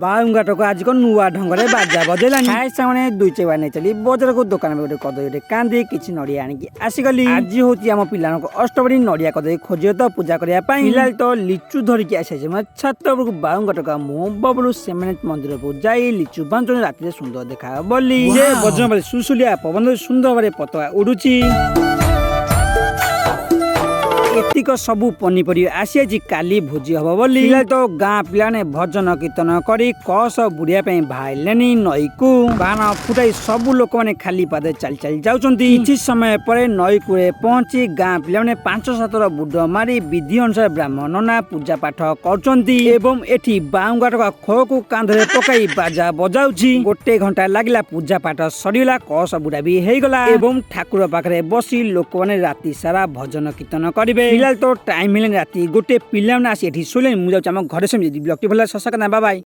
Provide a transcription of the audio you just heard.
बाउंगा टोका आज को नुआ ढंगरे बाजा बजेलानी खाए सामने दुई चेवा नहीं चली बजार को दुकान में गोटे कदई कांदी किछि नड़िया आनिकी आसीगली आज होची आम पिला अष्टबड़ी नड़िया कदई खोजे तो पूजा करने पिला तो लिचु धरिकी आसे छात उपरको बाउंगा टोका मु बबलू सेमेंट मंदिर को जाई लिचु बांचन राति सुंदर देखा बोली जे बजन बाली सुसुलिया पवन सुंदर भाव पतवा उड़ुची एतिक सबू पनीपरिया आसी काली भोजी हम बोली तो गाँ पिलाने भजन कीर्तन करी कस बुड़िया बाहर नई को बाण फुटाई सबू लोक मैंने खाली पादे चल चल जाउछंती किछि समय पर नई कूड़े पहुंची गाँ पिलाने 5-7 बुड मारी विधि अनुसार ब्राह्मण नना पूजा पाठ करछंती एवं एठी बाउंगा टका खो को कांधरे पकाई बाजा बजाउछि गोटे घंटा लागिला पूजा पाठ सरीला कस बुड़ा भी हेगला एवं ठाकुर पाखरे बसी लोक माने राति सारा भजन कीर्तन करिवे फिलहाल तो टाइम मिले राति गोटे पिला आसी शोले मुझे घर से ब्लॉग भल ससा बाय।